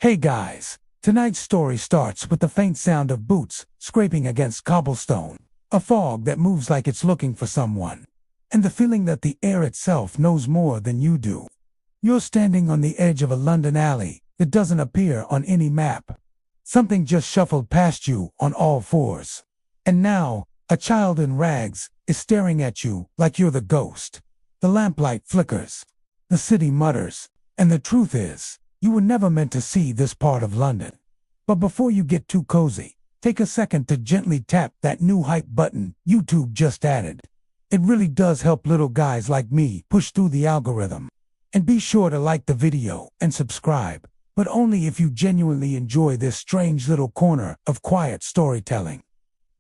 Hey guys, tonight's story starts with the faint sound of boots scraping against cobblestone, a fog that moves like it's looking for someone, and the feeling that the air itself knows more than you do. You're standing on the edge of a London alley that doesn't appear on any map. Something just shuffled past you on all fours. And now, a child in rags is staring at you like you're the ghost. The lamplight flickers. The city mutters. And the truth is, you were never meant to see this part of London. But before you get too cozy, take a second to gently tap that new hype button YouTube just added. It really does help little guys like me push through the algorithm. And be sure to like the video and subscribe, but only if you genuinely enjoy this strange little corner of quiet storytelling.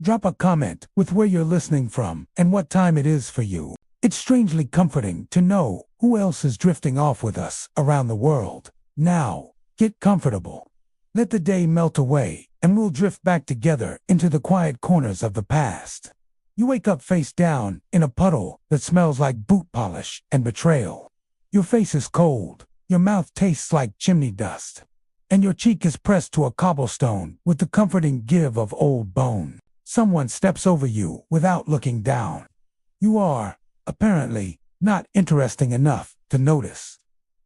Drop a comment with where you're listening from and what time it is for you. It's strangely comforting to know who else is drifting off with us around the world. Now, get comfortable. Let the day melt away, and we'll drift back together into the quiet corners of the past. You wake up face down in a puddle that smells like boot polish and betrayal. Your face is cold, your mouth tastes like chimney dust, and your cheek is pressed to a cobblestone with the comforting give of old bone. Someone steps over you without looking down. You are, apparently, not interesting enough to notice.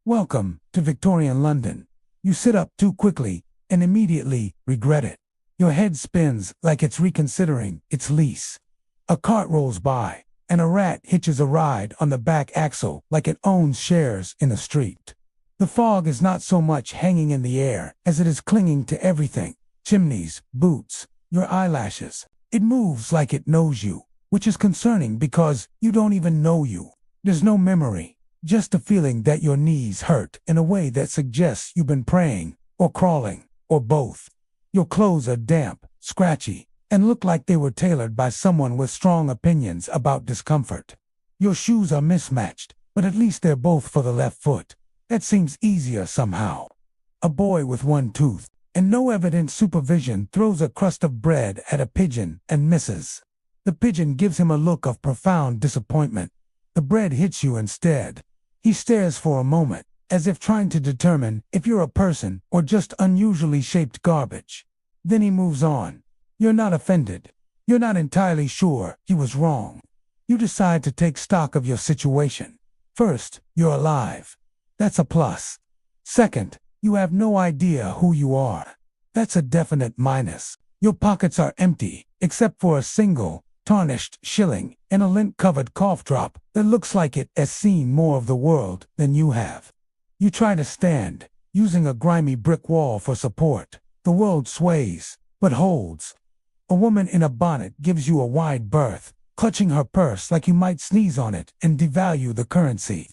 Welcome to Victorian London. You sit up too quickly and immediately regret it. Your head spins like it's reconsidering its lease. A cart rolls by, and a rat hitches a ride on the back axle like it owns shares in the street. The fog is not so much hanging in the air as it is clinging to everything. Chimneys, boots, your eyelashes. It moves like it knows you, which is concerning because you don't even know you. There's no memory, just a feeling that your knees hurt in a way that suggests you've been praying, or crawling, or both. Your clothes are damp, scratchy, and look like they were tailored by someone with strong opinions about discomfort. Your shoes are mismatched, but at least they're both for the left foot. That seems easier somehow. A boy with one tooth and no evident supervision throws a crust of bread at a pigeon and misses. The pigeon gives him a look of profound disappointment. The bread hits you instead. He stares for a moment, as if trying to determine if you're a person or just unusually shaped garbage. Then he moves on. You're not offended. You're not entirely sure he was wrong. You decide to take stock of your situation. First, you're alive. That's a plus. Second, you have no idea who you are. That's a definite minus. Your pockets are empty, except for a single, tarnished shilling and a lint-covered cough drop that looks like it has seen more of the world than you have. You try to stand, using a grimy brick wall for support. The world sways, but holds. A woman in a bonnet gives you a wide berth, clutching her purse like you might sneeze on it and devalue the currency.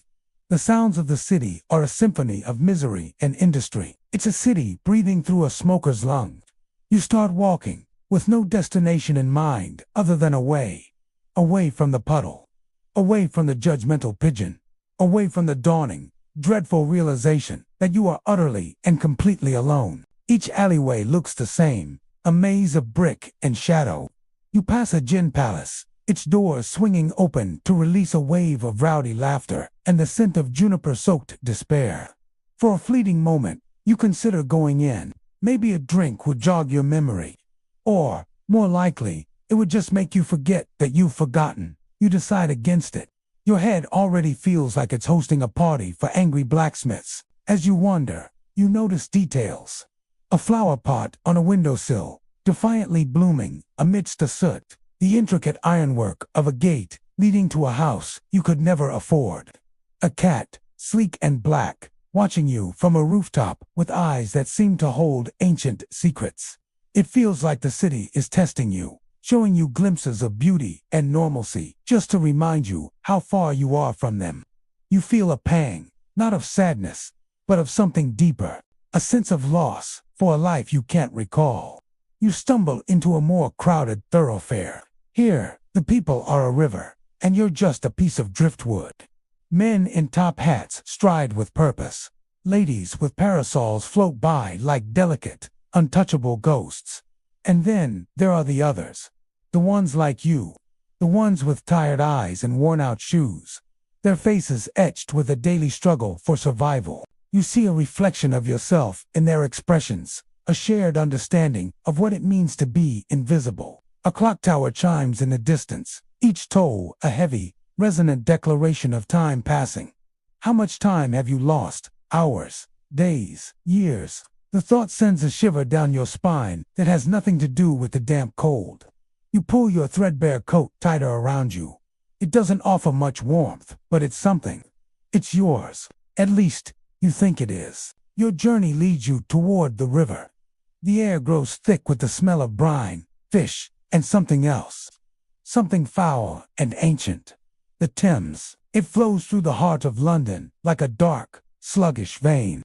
The sounds of the city are a symphony of misery and industry. It's a city breathing through a smoker's lung. You start walking, with no destination in mind other than away. Away from the puddle. Away from the judgmental pigeon. Away from the dawning, dreadful realization that you are utterly and completely alone. Each alleyway looks the same, a maze of brick and shadow. You pass a gin palace, its doors swinging open to release a wave of rowdy laughter and the scent of juniper-soaked despair. For a fleeting moment, you consider going in. Maybe a drink would jog your memory. Or, more likely, it would just make you forget that you've forgotten. You decide against it. Your head already feels like it's hosting a party for angry blacksmiths. As you wander, you notice details. A flower pot on a windowsill, defiantly blooming amidst the soot. The intricate ironwork of a gate leading to a house you could never afford. A cat, sleek and black, watching you from a rooftop with eyes that seem to hold ancient secrets. It feels like the city is testing you, showing you glimpses of beauty and normalcy just to remind you how far you are from them. You feel a pang, not of sadness, but of something deeper, a sense of loss for a life you can't recall. You stumble into a more crowded thoroughfare. Here, the people are a river, and you're just a piece of driftwood. Men in top hats stride with purpose. Ladies with parasols float by like delicate, untouchable ghosts. And then there are the others. The ones like you. The ones with tired eyes and worn-out shoes. Their faces etched with a daily struggle for survival. You see a reflection of yourself in their expressions, a shared understanding of what it means to be invisible. A clock tower chimes in the distance, each toll a heavy, resonant declaration of time passing. How much time have you lost? Hours, days, years? The thought sends a shiver down your spine that has nothing to do with the damp cold. You pull your threadbare coat tighter around you. It doesn't offer much warmth, but it's something. It's yours. At least, you think it is. Your journey leads you toward the river. The air grows thick with the smell of brine, fish, and something else. Something foul and ancient. The Thames. It flows through the heart of London like a dark, sluggish vein.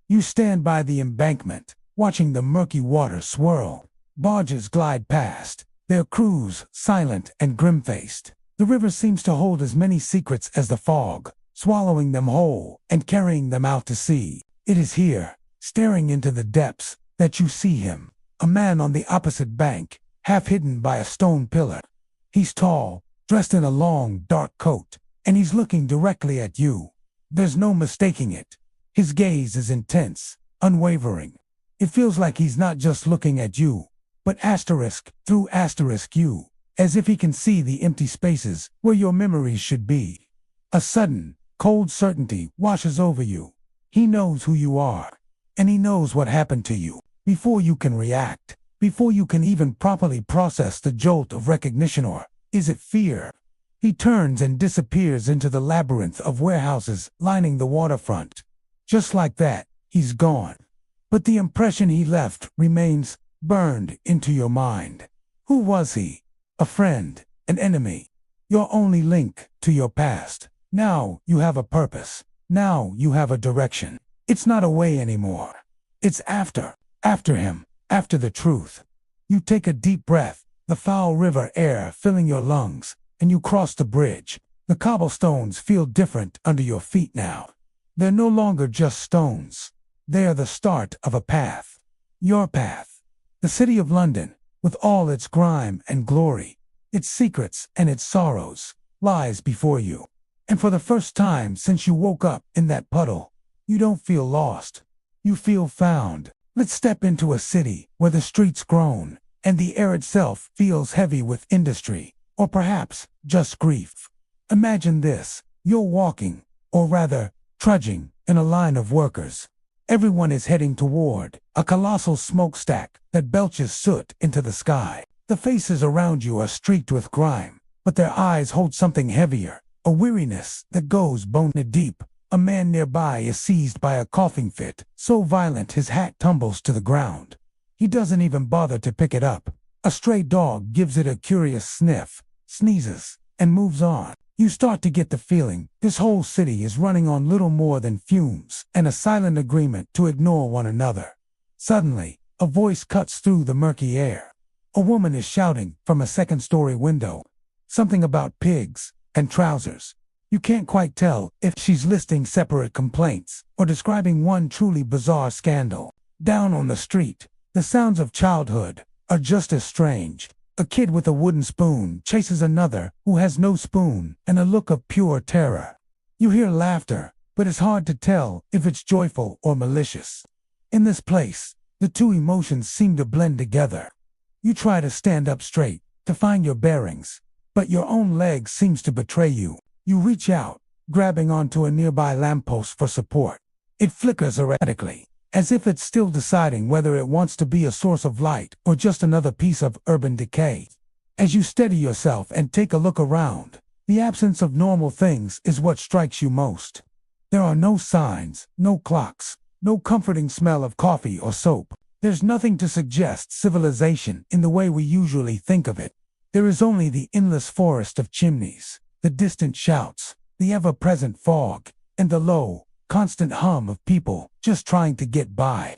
You stand by the embankment, watching the murky water swirl. Barges glide past, their crews silent and grim-faced. The river seems to hold as many secrets as the fog, swallowing them whole and carrying them out to sea. It is here, staring into the depths, that you see him, a man on the opposite bank, half hidden by a stone pillar. He's tall, dressed in a long, dark coat, and he's looking directly at you. There's no mistaking it. His gaze is intense, unwavering. It feels like he's not just looking at you, but asterisk through asterisk you, as if he can see the empty spaces where your memories should be. A sudden, cold certainty washes over you. He knows who you are, and he knows what happened to you. Before you can react, before you can even properly process the jolt of recognition, or is it fear? He turns and disappears into the labyrinth of warehouses lining the waterfront. Just like that, he's gone. But the impression he left remains burned into your mind. Who was he? A friend, an enemy, your only link to your past. Now you have a purpose. Now you have a direction. It's not away anymore. It's after him, after the truth. You take a deep breath, the foul river air filling your lungs, and you cross the bridge. The cobblestones feel different under your feet now. They're no longer just stones. They are the start of a path. Your path. The city of London, with all its grime and glory, its secrets and its sorrows, lies before you. And for the first time since you woke up in that puddle, you don't feel lost. You feel found. Let's step into a city where the streets groan, and the air itself feels heavy with industry, or perhaps just grief. Imagine this. You're walking, or rather, trudging, in a line of workers. Everyone is heading toward a colossal smokestack that belches soot into the sky. The faces around you are streaked with grime, but their eyes hold something heavier, a weariness that goes bone deep. A man nearby is seized by a coughing fit, so violent his hat tumbles to the ground. He doesn't even bother to pick it up. A stray dog gives it a curious sniff, sneezes, and moves on. You start to get the feeling this whole city is running on little more than fumes and a silent agreement to ignore one another. Suddenly, a voice cuts through the murky air. A woman is shouting from a second-story window. Something about pigs and trousers. You can't quite tell if she's listing separate complaints or describing one truly bizarre scandal. Down on the street, the sounds of childhood are just as strange. A kid with a wooden spoon chases another who has no spoon and a look of pure terror. You hear laughter, but it's hard to tell if it's joyful or malicious. In this place, the two emotions seem to blend together. You try to stand up straight, to find your bearings, but your own leg seems to betray you. You reach out, grabbing onto a nearby lamppost for support. It flickers erratically, as if it's still deciding whether it wants to be a source of light or just another piece of urban decay. As you steady yourself and take a look around, the absence of normal things is what strikes you most. There are no signs, no clocks, no comforting smell of coffee or soap. There's nothing to suggest civilization in the way we usually think of it. There is only the endless forest of chimneys, the distant shouts, the ever-present fog, and the low, constant hum of people just trying to get by.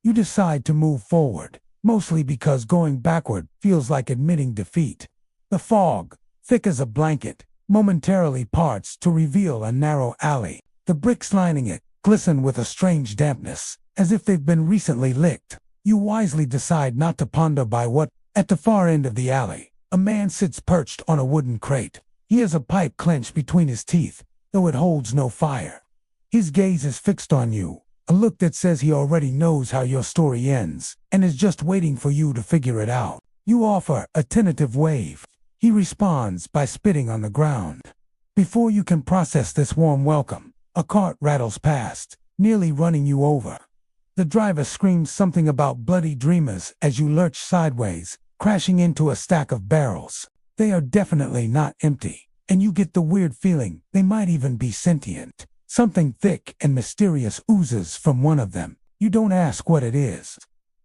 You decide to move forward, mostly because going backward feels like admitting defeat. The fog, thick as a blanket, momentarily parts to reveal a narrow alley. The bricks lining it glisten with a strange dampness, as if they've been recently licked. You wisely decide not to ponder by what. At the far end of the alley, a man sits perched on a wooden crate. He has a pipe clenched between his teeth, though it holds no fire. His gaze is fixed on you, a look that says he already knows how your story ends and is just waiting for you to figure it out. You offer a tentative wave. He responds by spitting on the ground. Before you can process this warm welcome, a cart rattles past, nearly running you over. The driver screams something about bloody dreamers as you lurch sideways, crashing into a stack of barrels. They are definitely not empty, and you get the weird feeling they might even be sentient. Something thick and mysterious oozes from one of them. You don't ask what it is.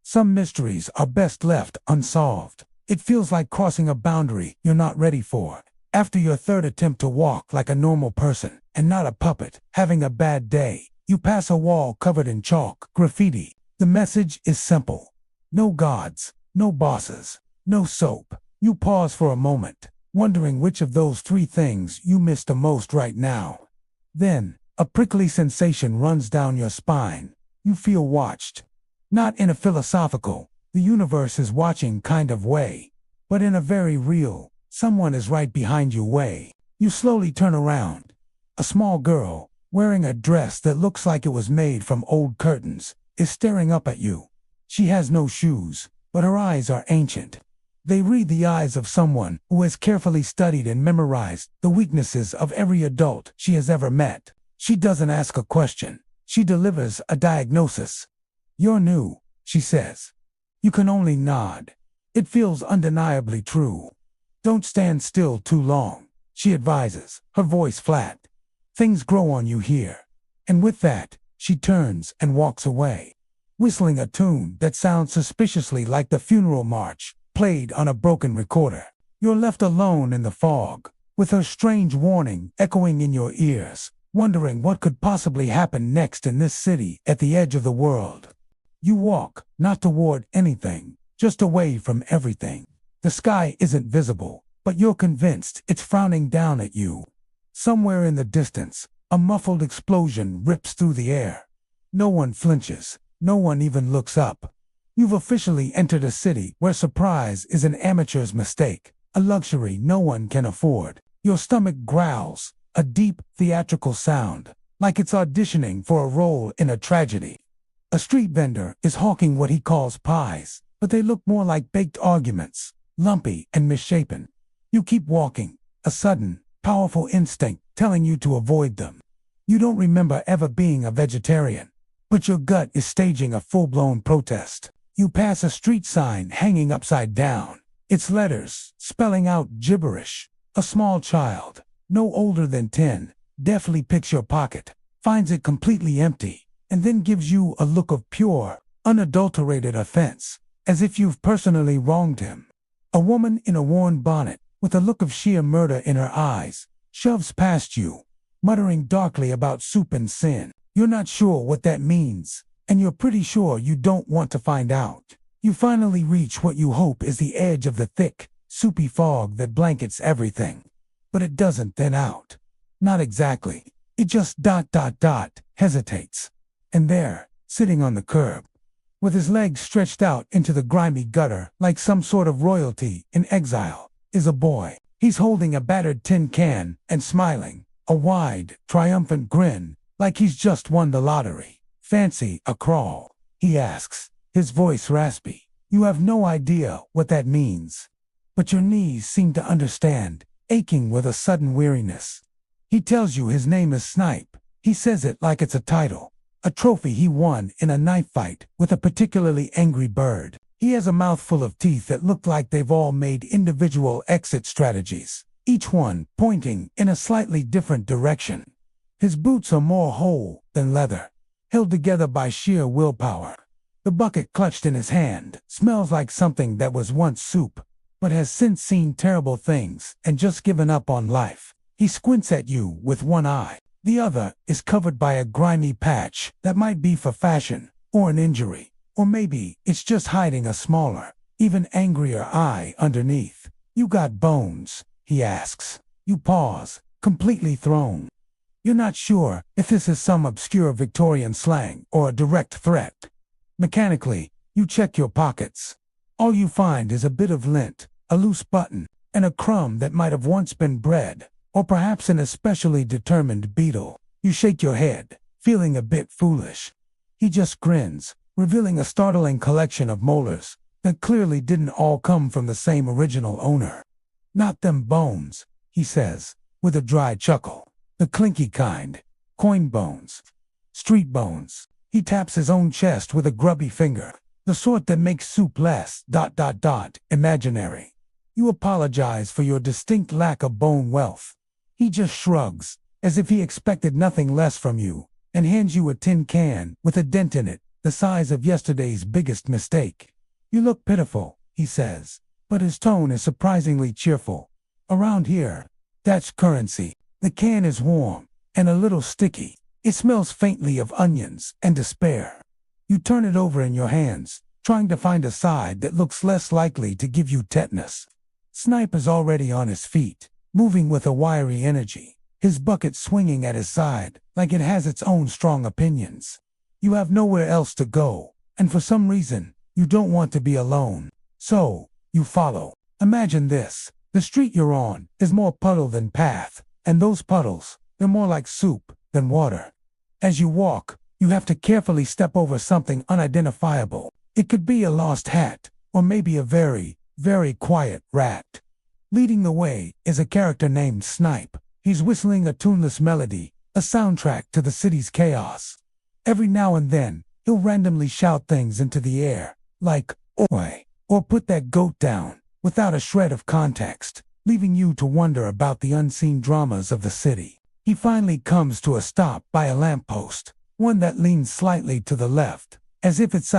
Some mysteries are best left unsolved. It feels like crossing a boundary you're not ready for. After your third attempt to walk like a normal person and not a puppet having a bad day, you pass a wall covered in chalk, graffiti. The message is simple. No gods, no bosses, no soap. You pause for a moment, wondering which of those three things you miss the most right now. Then, a prickly sensation runs down your spine. You feel watched. Not in a philosophical, the universe is watching kind of way, but in a very real, someone is right behind you way. You slowly turn around. A small girl, wearing a dress that looks like it was made from old curtains, is staring up at you. She has no shoes, but her eyes are ancient. They read the eyes of someone who has carefully studied and memorized the weaknesses of every adult she has ever met. She doesn't ask a question. She delivers a diagnosis. "You're new," she says. You can only nod. It feels undeniably true. "Don't stand still too long," she advises, her voice flat. "Things grow on you here." And with that, she turns and walks away, whistling a tune that sounds suspiciously like the funeral march played on a broken recorder. You're left alone in the fog, with her strange warning echoing in your ears, wondering what could possibly happen next in this city at the edge of the world. You walk, not toward anything, just away from everything. The sky isn't visible, but you're convinced it's frowning down at you. Somewhere in the distance, a muffled explosion rips through the air. No one flinches. No one even looks up. You've officially entered a city where surprise is an amateur's mistake, a luxury no one can afford. Your stomach growls, a deep, theatrical sound, like it's auditioning for a role in a tragedy. A street vendor is hawking what he calls pies, but they look more like baked arguments, lumpy and misshapen. You keep walking, a sudden, powerful instinct telling you to avoid them. You don't remember ever being a vegetarian, but your gut is staging a full-blown protest. You pass a street sign hanging upside down, its letters spelling out gibberish. A small child, no older than 10, deftly picks your pocket, finds it completely empty, and then gives you a look of pure, unadulterated offense, as if you've personally wronged him. A woman in a worn bonnet, with a look of sheer murder in her eyes, shoves past you, muttering darkly about soup and sin. You're not sure what that means, and you're pretty sure you don't want to find out. You finally reach what you hope is the edge of the thick, soupy fog that blankets everything. But it doesn't thin out. Not exactly. It just hesitates. And there, sitting on the curb, with his legs stretched out into the grimy gutter like some sort of royalty in exile, is a boy. He's holding a battered tin can and smiling, a wide, triumphant grin, like he's just won the lottery. "Fancy a crawl?" he asks, his voice raspy. You have no idea what that means, but your knees seem to understand, aching with a sudden weariness. He tells you his name is Snipe. He says it like it's a title, a trophy he won in a knife fight with a particularly angry bird. He has a mouthful of teeth that look like they've all made individual exit strategies, each one pointing in a slightly different direction. His boots are more whole than leather, held together by sheer willpower. The bucket clutched in his hand smells like something that was once soup, but has since seen terrible things and just given up on life. He squints at you with one eye. The other is covered by a grimy patch that might be for fashion or an injury, or maybe it's just hiding a smaller, even angrier eye underneath. "You got bones?" he asks. You pause, completely thrown. You're not sure if this is some obscure Victorian slang or a direct threat. Mechanically, you check your pockets. All you find is a bit of lint, a loose button, and a crumb that might have once been bread, or perhaps an especially determined beetle. You shake your head, feeling a bit foolish. He just grins, revealing a startling collection of molars that clearly didn't all come from the same original owner. Not them bones, he says, with a dry chuckle. The clinky kind. Coin bones. Street bones. He taps his own chest with a grubby finger. The sort that makes soup less ... imaginary. You apologize for your distinct lack of bone wealth. He just shrugs, as if he expected nothing less from you, and hands you a tin can with a dent in it, the size of yesterday's biggest mistake. You look pitiful, he says, but his tone is surprisingly cheerful. Around here, that's currency. The can is warm and a little sticky. It smells faintly of onions and despair. You turn it over in your hands, trying to find a side that looks less likely to give you tetanus. Snipe is already on his feet, moving with a wiry energy, his bucket swinging at his side like it has its own strong opinions. You have nowhere else to go, and for some reason, you don't want to be alone. So, you follow. Imagine this. The street you're on is more puddle than path, and those puddles, they're more like soup than water. As you walk, you have to carefully step over something unidentifiable. It could be a lost hat, or maybe a very, very quiet rat. Leading the way is a character named Snipe. He's whistling a tuneless melody, a soundtrack to the city's chaos. Every now and then, he'll randomly shout things into the air, like, "Oi," or "put that goat down," without a shred of context, leaving you to wonder about the unseen dramas of the city. He finally comes to a stop by a lamppost, one that leans slightly to the left, as if it's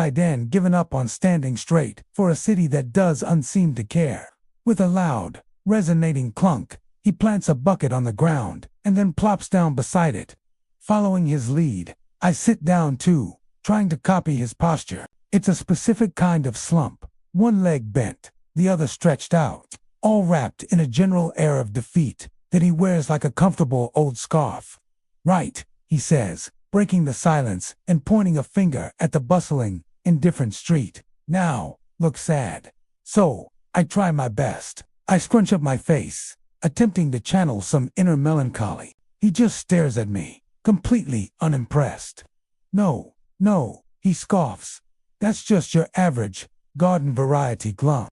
given up on standing straight for a city that does unseem to care. With a loud, resonating clunk, he plants a bucket on the ground and then plops down beside it. Following his lead, I sit down too, trying to copy his posture. It's a specific kind of slump, one leg bent, the other stretched out, all wrapped in a general air of defeat that he wears like a comfortable old scarf. "Right," he says, breaking the silence and pointing a finger at the bustling, indifferent street. "Now, look sad." So, I try my best. I scrunch up my face, attempting to channel some inner melancholy. He just stares at me, completely unimpressed. No, he scoffs. "That's just your average, garden variety glum.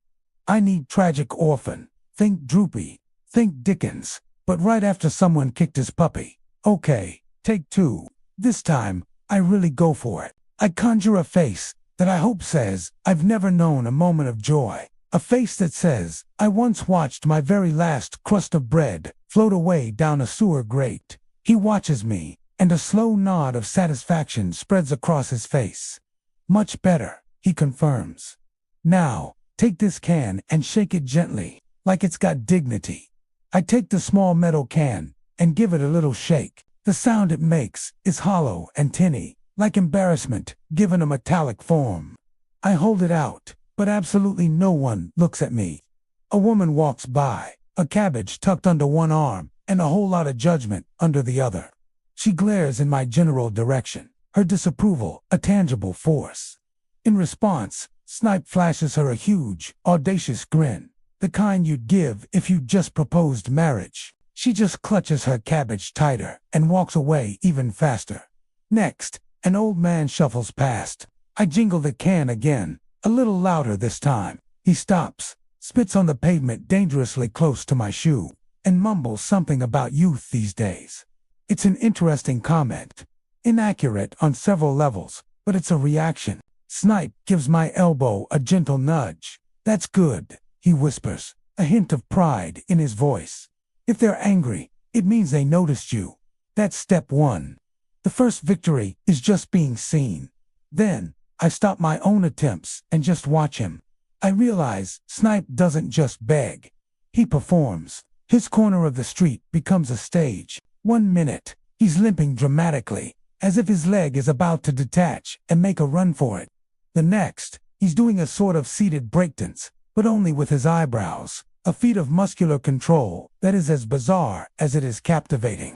I need tragic orphan. Think Droopy. Think Dickens. But right after someone kicked his puppy. Okay, take two. This time, I really go for it. I conjure a face that I hope says, I've never known a moment of joy. A face that says, I once watched my very last crust of bread float away down a sewer grate." He watches me, and a slow nod of satisfaction spreads across his face. "Much better," he confirms. "Now, take this can and shake it gently, like it's got dignity." I take the small metal can and give it a little shake. The sound it makes is hollow and tinny, like embarrassment given a metallic form. I hold it out, but absolutely no one looks at me. A woman walks by, a cabbage tucked under one arm and a whole lot of judgment under the other. She glares in my general direction, her disapproval a tangible force. In response, Snipe flashes her a huge, audacious grin, the kind you'd give if you'd just proposed marriage. She just clutches her cabbage tighter and walks away even faster. Next, an old man shuffles past. I jingle the can again, a little louder this time. He stops, spits on the pavement dangerously close to my shoe, and mumbles something about youth these days. It's an interesting comment. Inaccurate on several levels, but it's a reaction. Snipe gives my elbow a gentle nudge. "That's good," he whispers, a hint of pride in his voice. "If they're angry, it means they noticed you. That's step one. The first victory is just being seen." Then, I stop my own attempts and just watch him. I realize Snipe doesn't just beg. He performs. His corner of the street becomes a stage. 1 minute, he's limping dramatically, as if his leg is about to detach and make a run for it. The next, he's doing a sort of seated breakdance, but only with his eyebrows, a feat of muscular control that is as bizarre as it is captivating.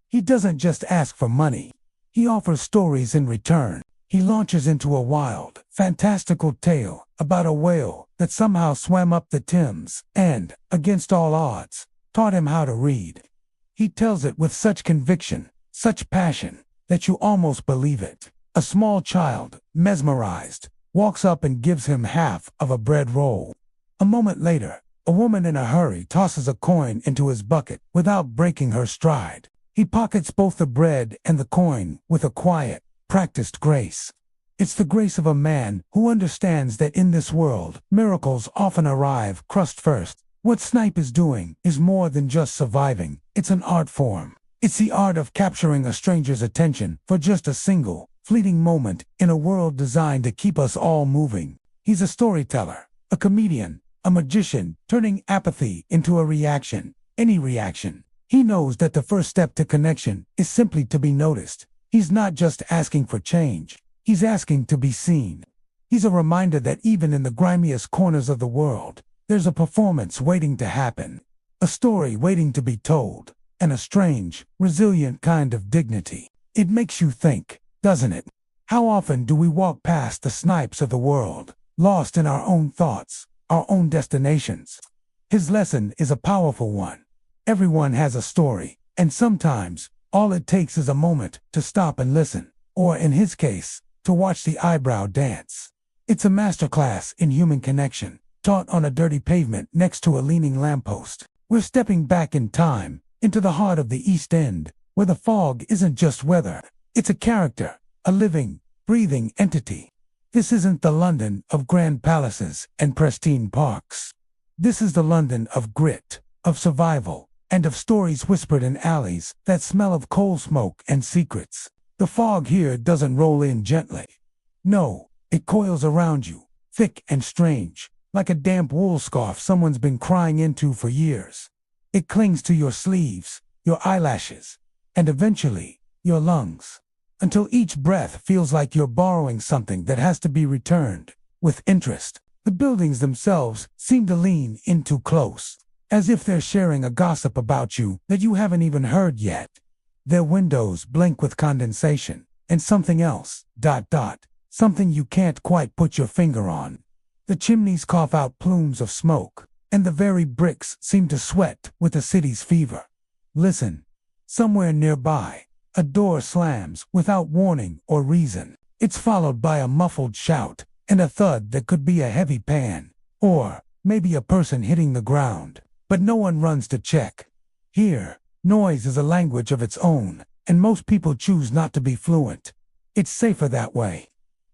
He doesn't just ask for money. He offers stories in return. He launches into a wild, fantastical tale about a whale that somehow swam up the Thames and, against all odds, taught him how to read. He tells it with such conviction, such passion, that you almost believe it. A small child, mesmerized, walks up and gives him half of a bread roll. A moment later, a woman in a hurry tosses a coin into his bucket without breaking her stride. He pockets both the bread and the coin with a quiet, practiced grace. It's the grace of a man who understands that in this world, miracles often arrive crust first. What Snipe is doing is more than just surviving. It's an art form. It's the art of capturing a stranger's attention for just a single, fleeting moment in a world designed to keep us all moving. He's a storyteller, a comedian, a magician, turning apathy into a reaction, any reaction. He knows that the first step to connection is simply to be noticed. He's not just asking for change. He's asking to be seen. He's a reminder that even in the grimiest corners of the world, there's a performance waiting to happen, a story waiting to be told, and a strange, resilient kind of dignity. It makes you think, doesn't it? How often do we walk past the Snipes of the world, lost in our own thoughts, our own destinations? His lesson is a powerful one. Everyone has a story, and sometimes all it takes is a moment to stop and listen, or in his case, to watch the eyebrow dance. It's a masterclass in human connection, taught on a dirty pavement next to a leaning lamppost. We're stepping back in time, into the heart of the East End, where the fog isn't just weather, it's a character, a living, breathing entity. This isn't the London of grand palaces and pristine parks. This is the London of grit, of survival, and of stories whispered in alleys that smell of coal smoke and secrets. The fog here doesn't roll in gently. No, it coils around you, thick and strange, like a damp wool scarf someone's been crying into for years. It clings to your sleeves, your eyelashes, and eventually, your lungs, until each breath feels like you're borrowing something that has to be returned, with interest. The buildings themselves seem to lean in too close, as if they're sharing a gossip about you that you haven't even heard yet. Their windows blink with condensation, and something else, something you can't quite put your finger on. The chimneys cough out plumes of smoke, and the very bricks seem to sweat with the city's fever. Listen. Somewhere nearby, a door slams without warning or reason. It's followed by a muffled shout, and a thud that could be a heavy pan, or maybe a person hitting the ground. But no one runs to check. Here, noise is a language of its own, and most people choose not to be fluent. It's safer that way.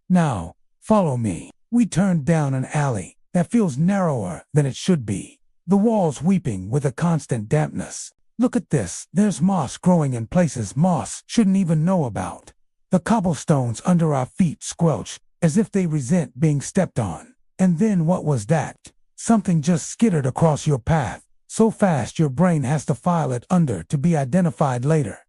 Now, follow me. We turn down an alley that feels narrower than it should be, the walls weeping with a constant dampness. Look at this. There's moss growing in places moss shouldn't even know about. The cobblestones under our feet squelch as if they resent being stepped on. And then what was that? Something just skittered across your path, so fast your brain has to file it under to be identified later.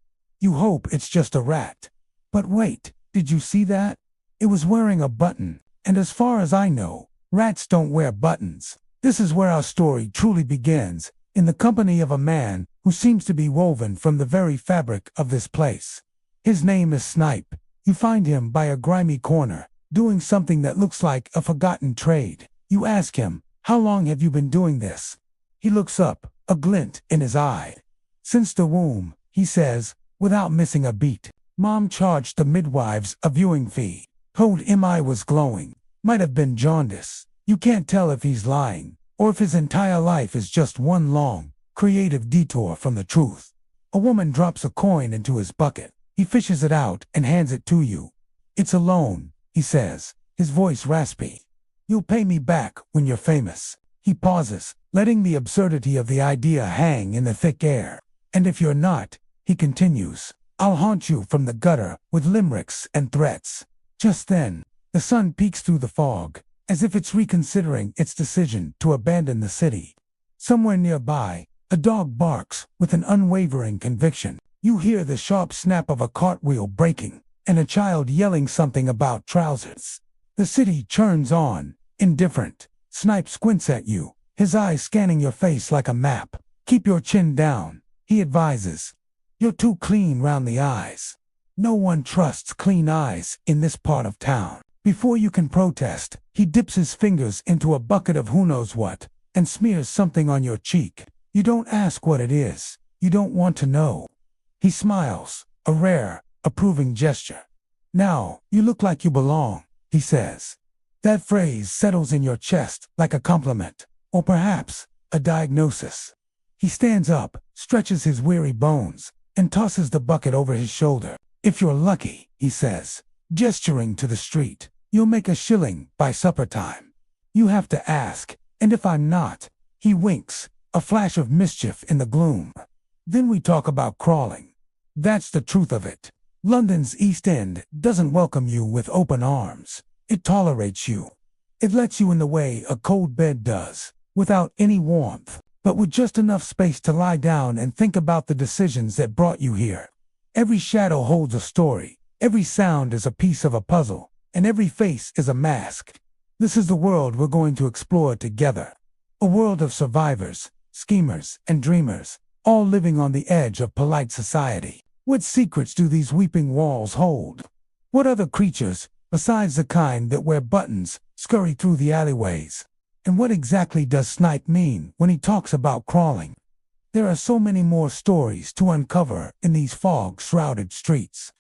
You hope it's just a rat. But wait, did you see that? It was wearing a button, and as far as I know, rats don't wear buttons. This is where our story truly begins, in the company of a man who seems to be woven from the very fabric of this place. His name is Snipe. You find him by a grimy corner, doing something that looks like a forgotten trade. You ask him, "How long have you been doing this?" He looks up, a glint in his eye. "Since the womb," he says, without missing a beat. "Mom charged the midwives a viewing fee. Told him I was glowing. Might have been jaundice. You can't tell if he's lying, or if his entire life is just one long, creative detour from the truth." A woman drops a coin into his bucket. He fishes it out and hands it to you. "It's a loan," he says, his voice raspy. "You'll pay me back when you're famous." He pauses, letting the absurdity of the idea hang in the thick air. "And if you're not," he continues, "I'll haunt you from the gutter with limericks and threats." Just then, the sun peeks through the fog, as if it's reconsidering its decision to abandon the city. Somewhere nearby, a dog barks with an unwavering conviction. You hear the sharp snap of a cartwheel breaking, and a child yelling something about trousers. The city churns on, indifferent. Snipe squints at you, his eyes scanning your face like a map. "Keep your chin down," he advises. "You're too clean round the eyes." No one trusts clean eyes in this part of town. Before you can protest, he dips his fingers into a bucket of who knows what, and smears something on your cheek. You don't ask what it is. You don't want to know. He smiles, a rare, approving gesture. "Now, you look like you belong," he says. That phrase settles in your chest like a compliment, or perhaps a diagnosis. He stands up, stretches his weary bones, and tosses the bucket over his shoulder. "If you're lucky," he says, gesturing to the street, "you'll make a shilling by supper time. You have to ask, and if I'm not," he winks, a flash of mischief in the gloom. Then we talk about crawling. That's the truth of it. London's East End doesn't welcome you with open arms. It tolerates you. It lets you in the way a cold bed does, without any warmth, but with just enough space to lie down and think about the decisions that brought you here. Every shadow holds a story, every sound is a piece of a puzzle, and every face is a mask. This is the world we're going to explore together. A world of survivors, schemers, and dreamers, all living on the edge of polite society. What secrets do these weeping walls hold? What other creatures, besides the kind that wear buttons, scurry through the alleyways? And what exactly does Snipe mean when he talks about crawling? There are so many more stories to uncover in these fog-shrouded streets.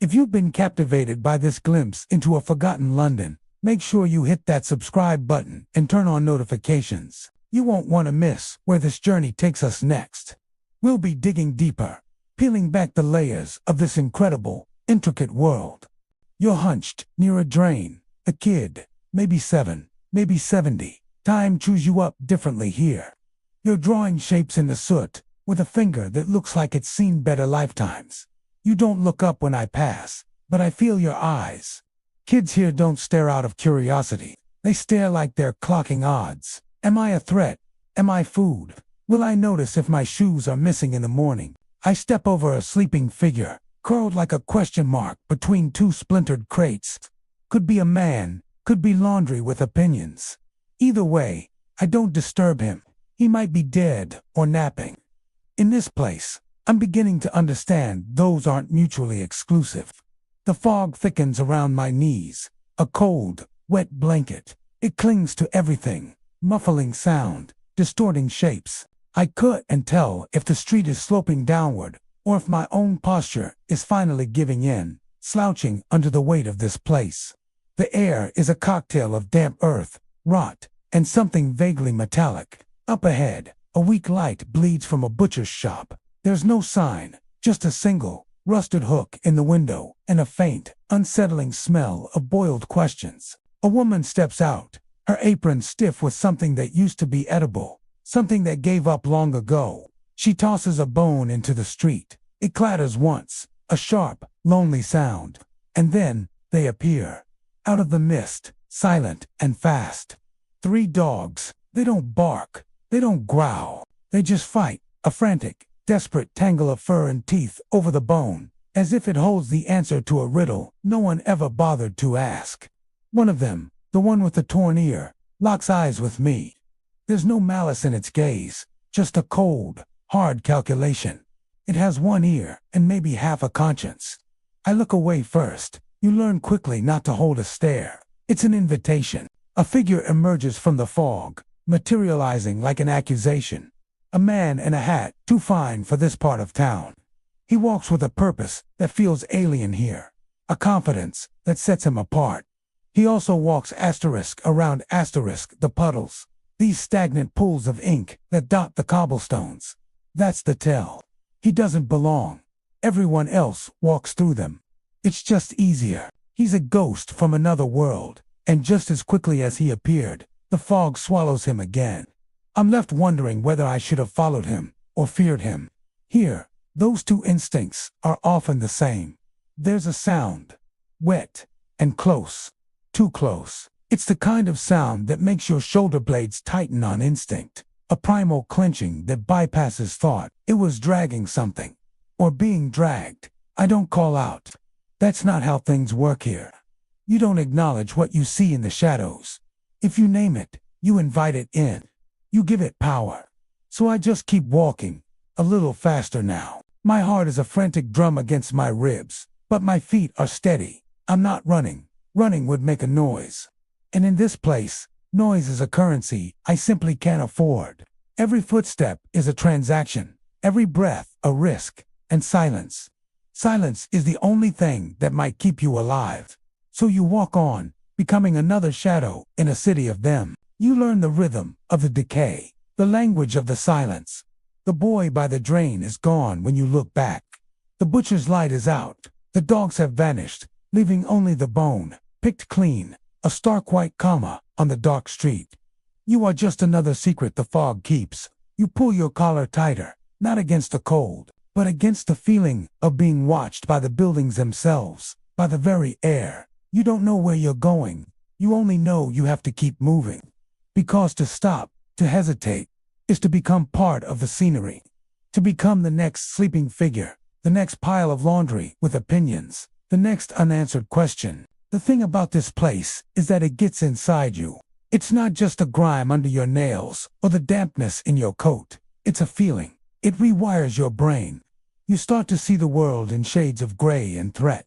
If you've been captivated by this glimpse into a forgotten London, make sure you hit that subscribe button and turn on notifications. You won't want to miss where this journey takes us next. We'll be digging deeper, peeling back the layers of this incredible, intricate world. You're hunched near a drain, a kid, maybe 7, maybe 70. Time chews you up differently here. You're drawing shapes in the soot with a finger that looks like it's seen better lifetimes. You don't look up when I pass, but I feel your eyes. Kids here don't stare out of curiosity. They stare like they're clocking odds. Am I a threat? Am I food? Will I notice if my shoes are missing in the morning? I step over a sleeping figure, curled like a question mark between two splintered crates. Could be a man, could be laundry with opinions. Either way, I don't disturb him. He might be dead or napping. In this place, I'm beginning to understand those aren't mutually exclusive. The fog thickens around my knees, a cold, wet blanket. It clings to everything, muffling sound, distorting shapes. I couldn't tell if the street is sloping downward or if my own posture is finally giving in, slouching under the weight of this place. The air is a cocktail of damp earth, rot, and something vaguely metallic. Up ahead, a weak light bleeds from a butcher's shop. There's no sign, just a single, rusted hook in the window and a faint, unsettling smell of boiled questions. A woman steps out, her apron stiff with something that used to be edible, something that gave up long ago. She tosses a bone into the street. It clatters once, a sharp, lonely sound, and then they appear. Out of the mist, silent and fast. 3 dogs. They don't bark. They don't growl. They just fight, a frantic, desperate tangle of fur and teeth over the bone, as if it holds the answer to a riddle no one ever bothered to ask. One of them, the one with the torn ear, locks eyes with me. There's no malice in its gaze, just a cold, hard calculation. It has one ear and maybe half a conscience. I look away first. You learn quickly not to hold a stare. It's an invitation. A figure emerges from the fog, materializing like an accusation. A man in a hat too fine for this part of town. He walks with a purpose that feels alien here, a confidence that sets him apart. He also walks asterisk around asterisk the puddles, these stagnant pools of ink that dot the cobblestones. That's the tell. He doesn't belong. Everyone else walks through them. It's just easier. He's a ghost from another world, and just as quickly as he appeared, the fog swallows him again. I'm left wondering whether I should have followed him or feared him. Here, those two instincts are often the same. There's a sound, wet and close, too close. It's the kind of sound that makes your shoulder blades tighten on instinct, a primal clenching that bypasses thought. It was dragging something, or being dragged. I don't call out. That's not how things work here. You don't acknowledge what you see in the shadows. If you name it, you invite it in. You give it power. So I just keep walking, a little faster now. My heart is a frantic drum against my ribs, but my feet are steady. I'm not running. Running would make a noise. And in this place, noise is a currency I simply can't afford. Every footstep is a transaction, every breath a risk, and silence. Silence is the only thing that might keep you alive. So you walk on, becoming another shadow in a city of them. You learn the rhythm of the decay, the language of the silence. The boy by the drain is gone when you look back. The butcher's light is out. The dogs have vanished, leaving only the bone, picked clean, a stark white comma on the dark street. You are just another secret the fog keeps. You pull your collar tighter, not against the cold, but against the feeling of being watched by the buildings themselves, by the very air. You don't know where you're going. You only know you have to keep moving. Because to stop, to hesitate, is to become part of the scenery. To become the next sleeping figure, the next pile of laundry with opinions, the next unanswered question. The thing about this place is that it gets inside you. It's not just the grime under your nails or the dampness in your coat. It's a feeling. It rewires your brain. You start to see the world in shades of gray and threat.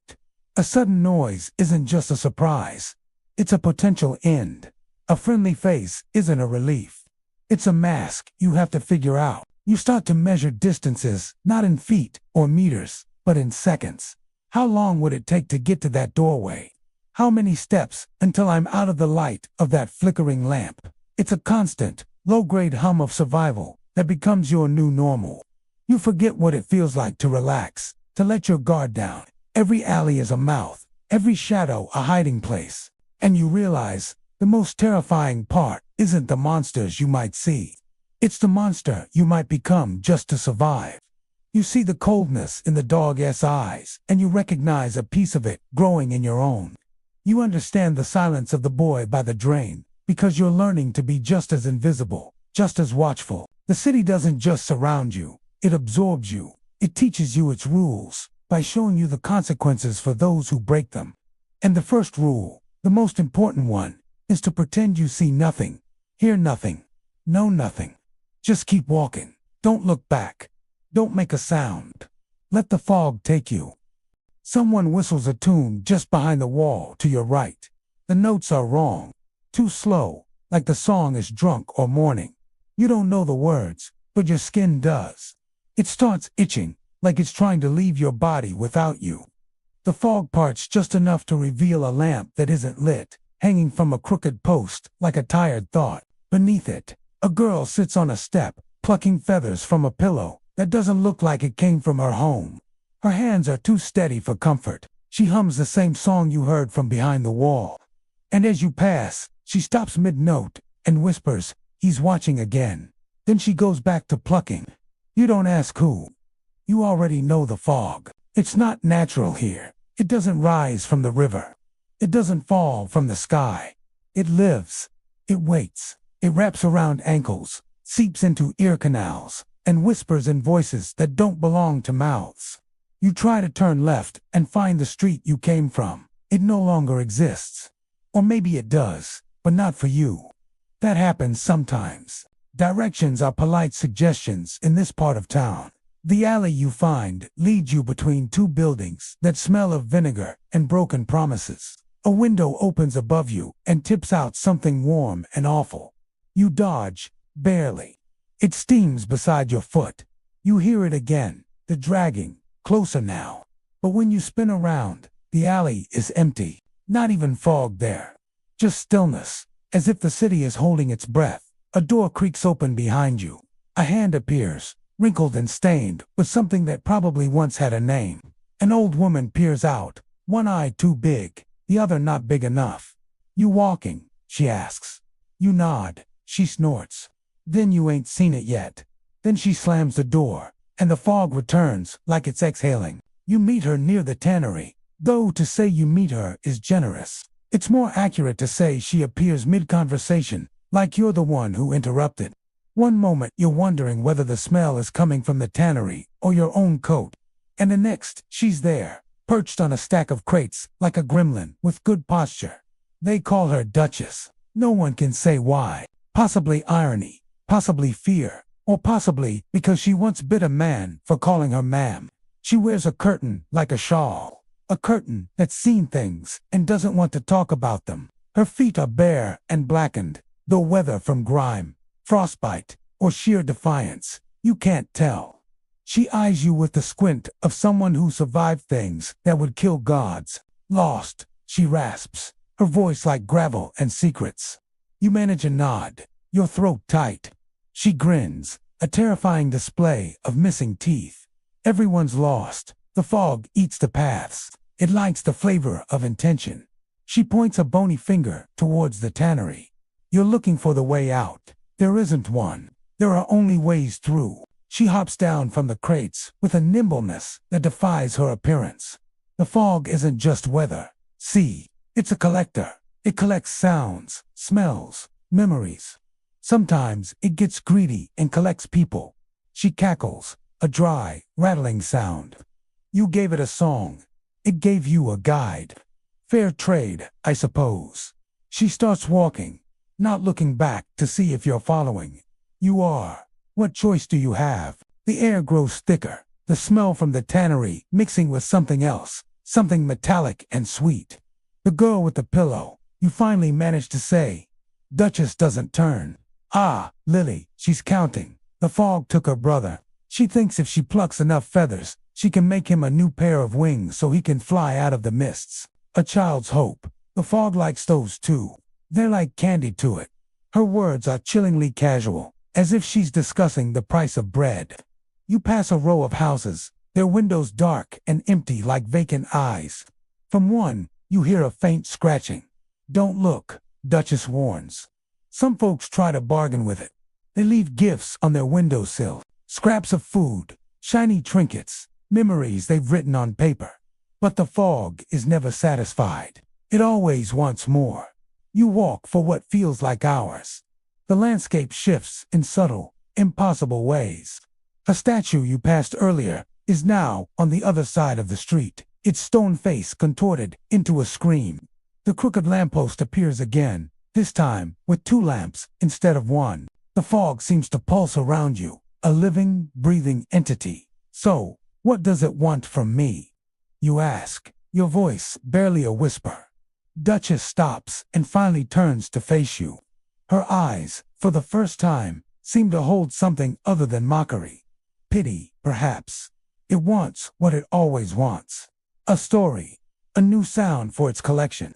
A sudden noise isn't just a surprise. It's a potential end. A friendly face isn't a relief. It's a mask you have to figure out. You start to measure distances, not in feet or meters, but in seconds. How long would it take to get to that doorway? How many steps until I'm out of the light of that flickering lamp? It's a constant, low-grade hum of survival that becomes your new normal. You forget what it feels like to relax, to let your guard down. Every alley is a mouth, every shadow a hiding place. And you realize the most terrifying part isn't the monsters you might see. It's the monster you might become just to survive. You see the coldness in the dog's eyes, and you recognize a piece of it growing in your own. You understand the silence of the boy by the drain, because you're learning to be just as invisible, just as watchful. The city doesn't just surround you, it absorbs you. It teaches you its rules, by showing you the consequences for those who break them. And the first rule, the most important one, is to pretend you see nothing, hear nothing, know nothing. Just keep walking. Don't look back. Don't make a sound. Let the fog take you. Someone whistles a tune just behind the wall to your right. The notes are wrong, too slow, like the song is drunk or mourning. You don't know the words, but your skin does. It starts itching, like it's trying to leave your body without you. The fog parts just enough to reveal a lamp that isn't lit, hanging from a crooked post like a tired thought. Beneath it, a girl sits on a step, plucking feathers from a pillow that doesn't look like it came from her home. Her hands are too steady for comfort. She hums the same song you heard from behind the wall. And as you pass, she stops mid-note and whispers, "He's watching again." Then she goes back to plucking. You don't ask who. You already know the fog. It's not natural here. It doesn't rise from the river. It doesn't fall from the sky. It lives. It waits. It wraps around ankles, seeps into ear canals, and whispers in voices that don't belong to mouths. You try to turn left and find the street you came from. It no longer exists. Or maybe it does, but not for you. That happens sometimes. Directions are polite suggestions in this part of town. The alley you find leads you between two buildings that smell of vinegar and broken promises. A window opens above you and tips out something warm and awful. You dodge, barely. It steams beside your foot. You hear it again, the dragging, closer now. But when you spin around, the alley is empty. Not even fog there. Just stillness, as if the city is holding its breath. A door creaks open behind you. A hand appears, wrinkled and stained, with something that probably once had a name. An old woman peers out, one eye too big, the other not big enough. "You walking?" she asks. You nod. She snorts. Then you ain't seen it yet. Then she slams the door, and the fog returns like it's exhaling. You meet her near the tannery, though to say you meet her is generous. It's more accurate to say she appears mid-conversation, like you're the one who interrupted. One moment you're wondering whether the smell is coming from the tannery or your own coat, and the next she's there, perched on a stack of crates like a gremlin with good posture. They call her Duchess. No one can say why. Possibly irony, possibly fear, or possibly because she once bit a man for calling her ma'am. She wears a curtain like a shawl, a curtain that's seen things and doesn't want to talk about them. Her feet are bare and blackened, though whether from grime, frostbite, or sheer defiance, you can't tell. She eyes you with the squint of someone who survived things that would kill gods. Lost, she rasps, her voice like gravel and secrets. You manage a nod, your throat tight. She grins, a terrifying display of missing teeth. Everyone's lost. The fog eats the paths. It likes the flavor of intention. She points a bony finger towards the tannery. You're looking for the way out. There isn't one. There are only ways through. She hops down from the crates with a nimbleness that defies her appearance. The fog isn't just weather. See, it's a collector. It collects sounds, smells, memories. Sometimes it gets greedy and collects people. She cackles, a dry, rattling sound. You gave it a song. It gave you a guide. Fair trade, I suppose. She starts walking, not looking back to see if you're following. You are. What choice do you have? The air grows thicker, the smell from the tannery mixing with something else, something metallic and sweet. The girl with the pillow, you finally manage to say. Duchess doesn't turn. Ah, Lily, she's counting. The fog took her brother. She thinks if she plucks enough feathers, she can make him a new pair of wings so he can fly out of the mists. A child's hope. The fog likes those too. They're like candy to it. Her words are chillingly casual, as if she's discussing the price of bread. You pass a row of houses, their windows dark and empty like vacant eyes. From one, you hear a faint scratching. Don't look, Duchess warns. Some folks try to bargain with it. They leave gifts on their windowsill, scraps of food, shiny trinkets, memories they've written on paper. But the fog is never satisfied. It always wants more. You walk for what feels like hours. The landscape shifts in subtle, impossible ways. A statue you passed earlier is now on the other side of the street, its stone face contorted into a scream. The crooked lamppost appears again, this time with 2 lamps instead of 1. The fog seems to pulse around you, a living, breathing entity. So, what does it want from me? You ask, your voice barely a whisper. Duchess stops and finally turns to face you. Her eyes, for the first time, seem to hold something other than mockery. Pity, perhaps. It wants what it always wants. A story. A new sound for its collection.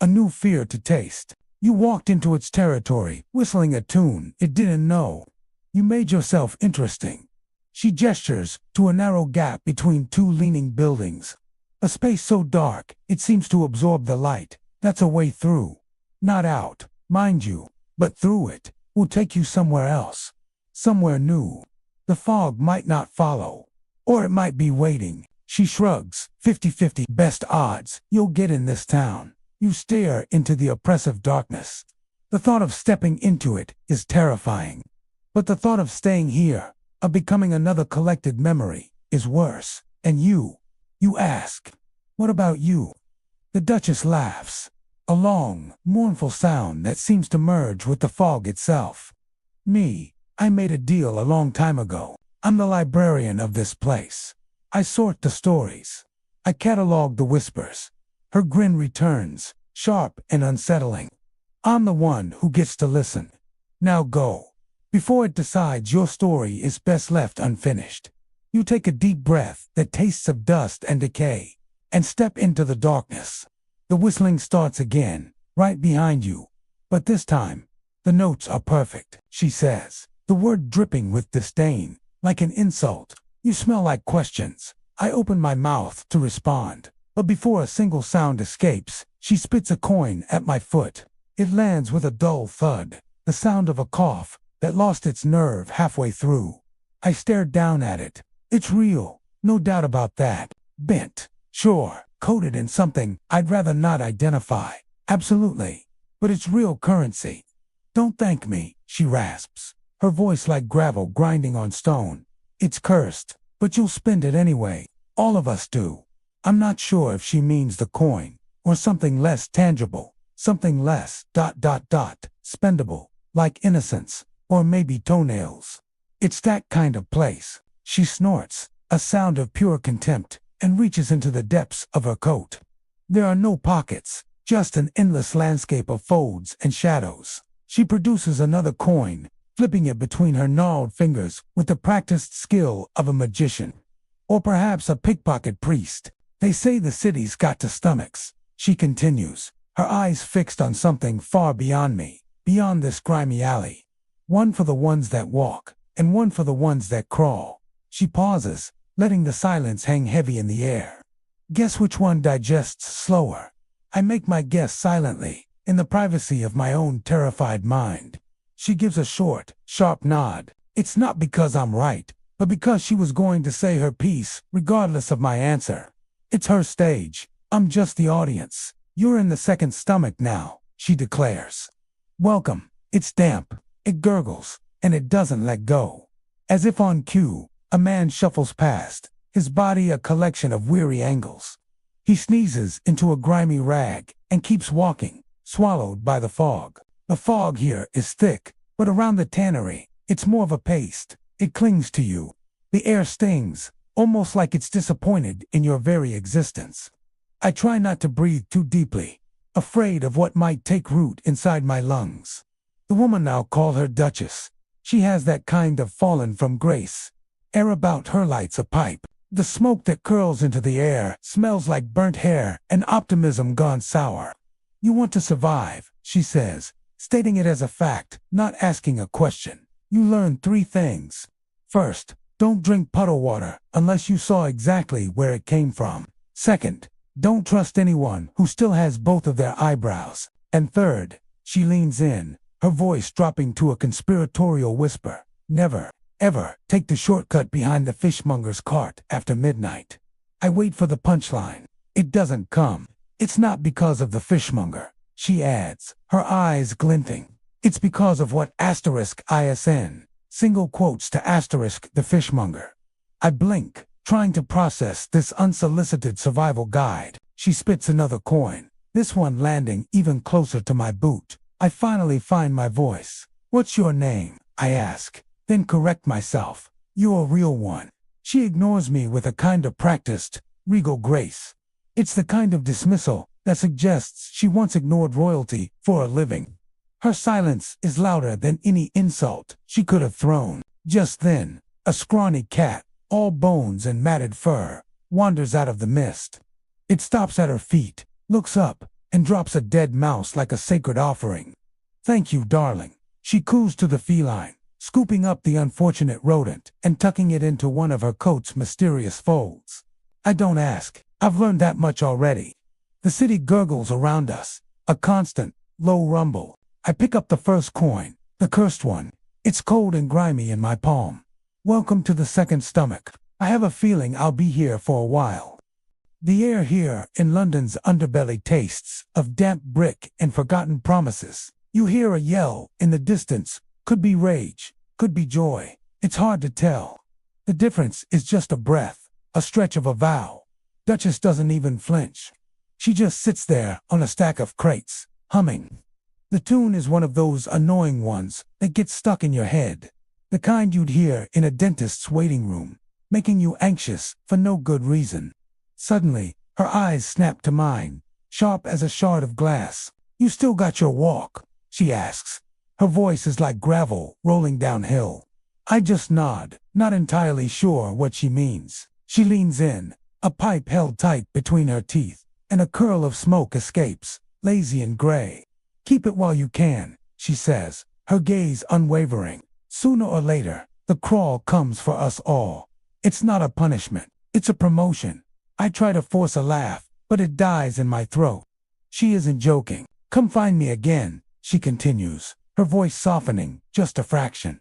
A new fear to taste. You walked into its territory, whistling a tune it didn't know. You made yourself interesting. She gestures to a narrow gap between 2 leaning buildings. A space so dark, it seems to absorb the light. That's a way through. Not out, mind you, but through it. Will take you somewhere else. Somewhere new. The fog might not follow. Or it might be waiting. She shrugs, 50-50 best odds you'll get in this town. You stare into the oppressive darkness. The thought of stepping into it is terrifying. But the thought of staying here, of becoming another collected memory, is worse. And you ask, what about you? The Duchess laughs, a long, mournful sound that seems to merge with the fog itself. Me, I made a deal a long time ago. I'm the librarian of this place. I sort the stories. I catalog the whispers. Her grin returns, sharp and unsettling. I'm the one who gets to listen. Now go, before it decides your story is best left unfinished. You take a deep breath that tastes of dust and decay, and step into the darkness. The whistling starts again, right behind you. But this time, the notes are perfect, she says, the word dripping with disdain, like an insult. You smell like questions. I open my mouth to respond, but before a single sound escapes, she spits a coin at my foot. It lands with a dull thud, the sound of a cough that lost its nerve halfway through. I stare down at it. It's real, no doubt about that. Bent, sure, coated in something I'd rather not identify. Absolutely. But it's real currency. Don't thank me, she rasps, her voice like gravel grinding on stone. It's cursed, but you'll spend it anyway. All of us do. I'm not sure if she means the coin, or something less tangible, something less ... spendable, like innocence, or maybe toenails. It's that kind of place. She snorts, a sound of pure contempt, and reaches into the depths of her coat. There are no pockets, just an endless landscape of folds and shadows. She produces another coin, flipping it between her gnarled fingers with the practiced skill of a magician. Or perhaps a pickpocket priest. They say the city's got two stomachs, she continues, her eyes fixed on something far beyond me, beyond this grimy alley. One for the ones that walk, and one for the ones that crawl. She pauses, letting the silence hang heavy in the air. Guess which one digests slower? I make my guess silently, in the privacy of my own terrified mind. She gives a short, sharp nod. It's not because I'm right, but because she was going to say her piece, regardless of my answer. It's her stage. I'm just the audience. You're in the second stomach now, she declares. Welcome. It's damp. It gurgles, and it doesn't let go. As if on cue, a man shuffles past, his body a collection of weary angles. He sneezes into a grimy rag and keeps walking, swallowed by the fog. The fog here is thick, but around the tannery, it's more of a paste. It clings to you. The air stings, almost like it's disappointed in your very existence. I try not to breathe too deeply, afraid of what might take root inside my lungs. The woman, I'll call her Duchess. She has that kind of fallen from grace. Air about her lights a pipe. The smoke that curls into the air smells like burnt hair and optimism gone sour. You want to survive, she says, stating it as a fact, not asking a question. You learn 3 things. First, don't drink puddle water unless you saw exactly where it came from. Second, don't trust anyone who still has both of their eyebrows. And third, she leans in, her voice dropping to a conspiratorial whisper. Never, ever take the shortcut behind the fishmonger's cart after midnight. I wait for the punchline. It doesn't come. It's not because of the fishmonger, she adds, her eyes glinting. It's because of what *ISN, single quotes to * the fishmonger. I blink, trying to process this unsolicited survival guide. She spits another coin, this one landing even closer to my boot. I finally find my voice. What's your name? I ask, then correct myself. You're a real one. She ignores me with a kind of practiced, regal grace. It's the kind of dismissal that suggests she once ignored royalty for a living. Her silence is louder than any insult she could have thrown. Just then, a scrawny cat, all bones and matted fur, wanders out of the mist. It stops at her feet, looks up, and drops a dead mouse like a sacred offering. Thank you, darling. She coos to the feline, scooping up the unfortunate rodent and tucking it into one of her coat's mysterious folds. I don't ask. I've learned that much already. The city gurgles around us, a constant, low rumble. I pick up the first coin, the cursed one. It's cold and grimy in my palm. Welcome to the second stomach. I have a feeling I'll be here for a while. The air here in London's underbelly tastes of damp brick and forgotten promises. You hear a yell in the distance. Could be rage, could be joy. It's hard to tell. The difference is just a breath, a stretch of a vow. Duchess doesn't even flinch. She just sits there on a stack of crates, humming. The tune is one of those annoying ones that get stuck in your head. The kind you'd hear in a dentist's waiting room, making you anxious for no good reason. Suddenly, her eyes snap to mine, sharp as a shard of glass. You still got your walk? She asks. Her voice is like gravel rolling downhill. I just nod, not entirely sure what she means. She leans in, a pipe held tight between her teeth, and a curl of smoke escapes, lazy and gray. Keep it while you can, she says, her gaze unwavering. Sooner or later, the crawl comes for us all. It's not a punishment, it's a promotion. I try to force a laugh, but it dies in my throat. She isn't joking. Come find me again, she continues, her voice softening just a fraction.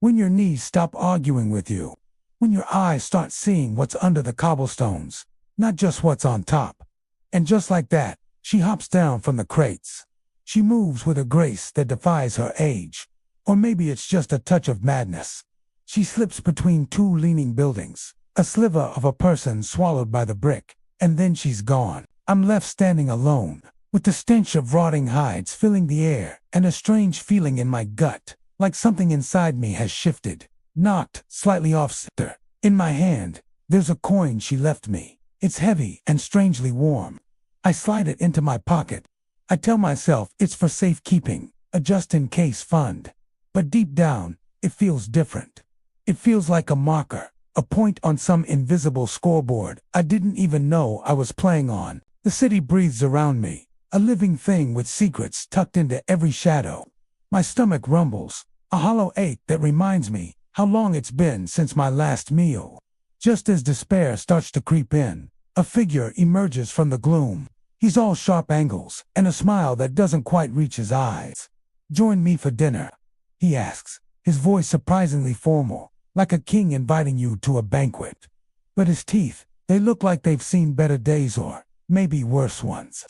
When your knees stop arguing with you. When your eyes start seeing what's under the cobblestones, not just what's on top. And just like that, she hops down from the crates. She moves with a grace that defies her age. Or maybe it's just a touch of madness. She slips between 2 leaning buildings, a sliver of a person swallowed by the brick, and then she's gone. I'm left standing alone, with the stench of rotting hides filling the air and a strange feeling in my gut, like something inside me has shifted, knocked slightly off center. In my hand, there's a coin she left me. It's heavy and strangely warm. I slide it into my pocket. I tell myself it's for safekeeping, a just-in-case fund. but deep down, it feels different. It feels like a marker, a point on some invisible scoreboard I didn't even know I was playing on. The city breathes around me, a living thing with secrets tucked into every shadow. My stomach rumbles, a hollow ache that reminds me how long it's been since my last meal. Just as despair starts to creep in, a figure emerges from the gloom. He's all sharp angles and a smile that doesn't quite reach his eyes. "Join me for dinner," he asks, his voice surprisingly formal, like a king inviting you to a banquet. But his teeth, they look like they've seen better days or maybe worse ones.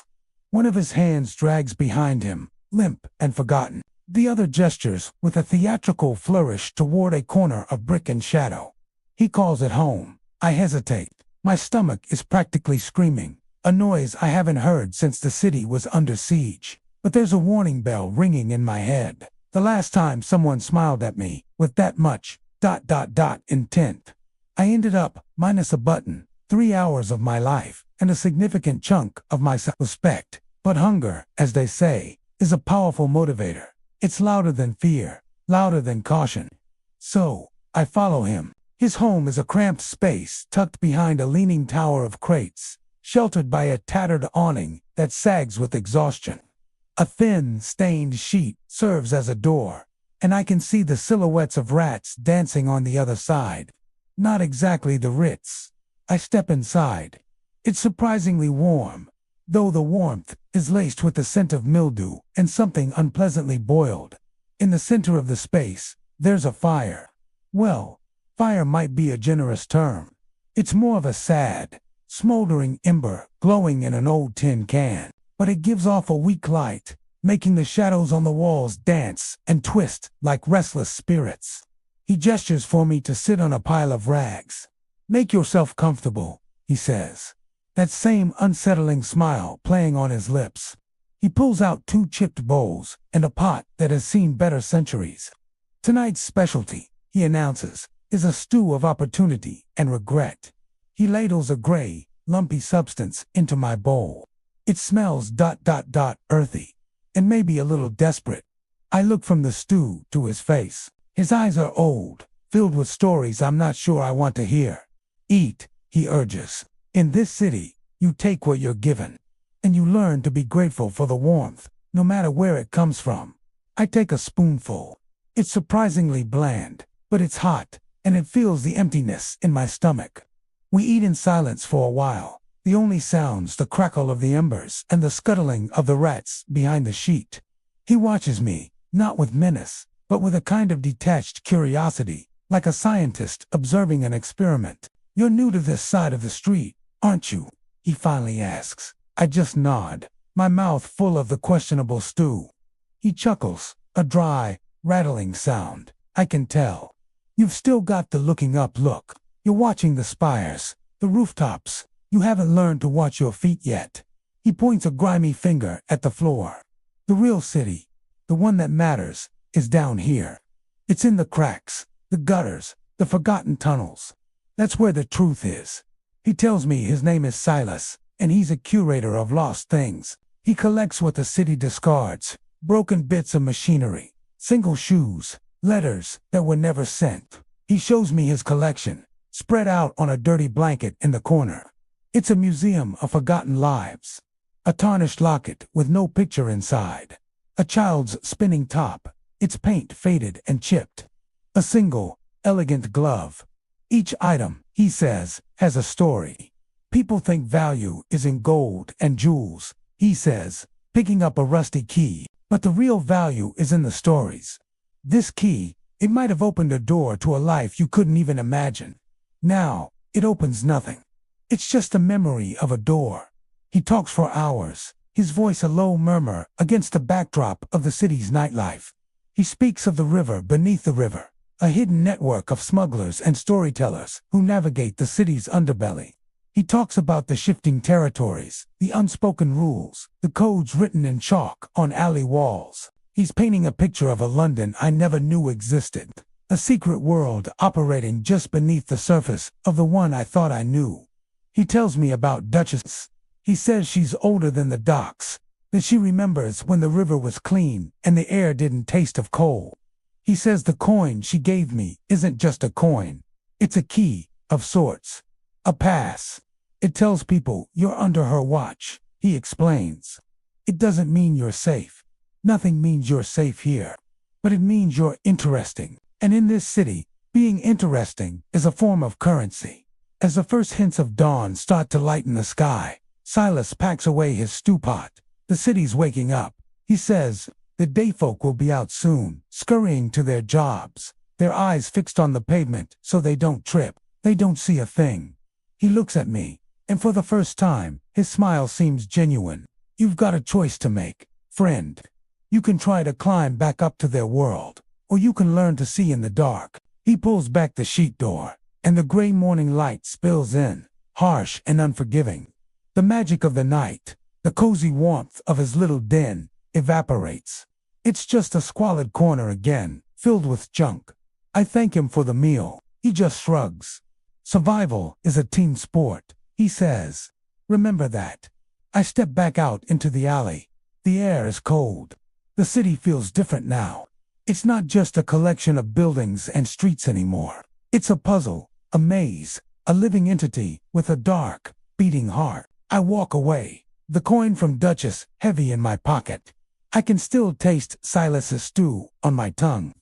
One of his hands drags behind him, limp and forgotten. The other gestures with a theatrical flourish toward a corner of brick and shadow. He calls it home. I hesitate. My stomach is practically screaming, a noise I haven't heard since the city was under siege. But there's a warning bell ringing in my head. The last time someone smiled at me with that much ... intent. I ended up, minus a button, 3 hours of my life and a significant chunk of my self-respect. But hunger, as they say, is a powerful motivator. It's louder than fear, louder than caution. So, I follow him. His home is a cramped space tucked behind a leaning tower of crates, sheltered by a tattered awning that sags with exhaustion. A thin, stained sheet serves as a door, and I can see the silhouettes of rats dancing on the other side. Not exactly the Ritz. I step inside. It's surprisingly warm, though the warmth is laced with the scent of mildew and something unpleasantly boiled. In the center of the space, there's a fire. Well, fire might be a generous term. It's more of a sad, smoldering ember glowing in an old tin can, but it gives off a weak light, making the shadows on the walls dance and twist like restless spirits. He gestures for me to sit on a pile of rags. "Make yourself comfortable," he says, that same unsettling smile playing on his lips. He pulls out 2 chipped bowls and a pot that has seen better centuries. "Tonight's specialty," he announces, "is a stew of opportunity and regret." He ladles a gray, lumpy substance into my bowl. It smells ... earthy, and maybe a little desperate. I look from the stew to his face. His eyes are old, filled with stories I'm not sure I want to hear. "Eat," he urges. "In this city, you take what you're given, and you learn to be grateful for the warmth, no matter where it comes from." I take a spoonful. It's surprisingly bland, but it's hot, and it fills the emptiness in my stomach. We eat in silence for a while, the only sounds the crackle of the embers and the scuttling of the rats behind the sheet. He watches me, not with menace, but with a kind of detached curiosity, like a scientist observing an experiment. "You're new to this side of the street, aren't you?" he finally asks. I just nod, my mouth full of the questionable stew. He chuckles, a dry, rattling sound. I can tell. "You've still got the looking up look. You're watching the spires, the rooftops. You haven't learned to watch your feet yet." He points a grimy finger at the floor. "The real city, the one that matters, is down here. It's in the cracks, the gutters, the forgotten tunnels. That's where the truth is." He tells me his name is Silas, and he's a curator of lost things. He collects what the city discards, broken bits of machinery, single shoes, letters that were never sent. He shows me his collection, spread out on a dirty blanket in the corner. It's a museum of forgotten lives. A tarnished locket with no picture inside. A child's spinning top, its paint faded and chipped. A single, elegant glove. Each item, he says, has a story. "People think value is in gold and jewels," he says, picking up a rusty key, "but the real value is in the stories. This key, it might have opened a door to a life you couldn't even imagine. Now, it opens nothing. It's just a memory of a door." He talks for hours, his voice a low murmur against the backdrop of the city's nightlife. He speaks of the river beneath the river, a hidden network of smugglers and storytellers who navigate the city's underbelly. He talks about the shifting territories, the unspoken rules, the codes written in chalk on alley walls. He's painting a picture of a London I never knew existed, a secret world operating just beneath the surface of the one I thought I knew. He tells me about Duchess. He says she's older than the docks, that she remembers when the river was clean and the air didn't taste of coal. He says the coin she gave me isn't just a coin. It's a key of sorts. A pass. It tells people you're under her watch, he explains. It doesn't mean you're safe. Nothing means you're safe here. But it means you're interesting. And in this city, being interesting is a form of currency. As the first hints of dawn start to lighten the sky, Silas packs away his stew pot. The city's waking up. He says, the day folk will be out soon, scurrying to their jobs, their eyes fixed on the pavement so they don't trip. They don't see a thing. He looks at me, and for the first time, his smile seems genuine. You've got a choice to make, friend. You can try to climb back up to their world, or you can learn to see in the dark. He pulls back the sheet door, and the gray morning light spills in, harsh and unforgiving. The magic of the night, the cozy warmth of his little den, evaporates. It's just a squalid corner again, filled with junk. I thank him for the meal. He just shrugs. Survival is a team sport, he says. Remember that. I step back out into the alley. The air is cold. The city feels different now. It's not just a collection of buildings and streets anymore. It's a puzzle, a maze, a living entity with a dark, beating heart. I walk away, the coin from Duchess heavy in my pocket. I can still taste Silas's stew on my tongue.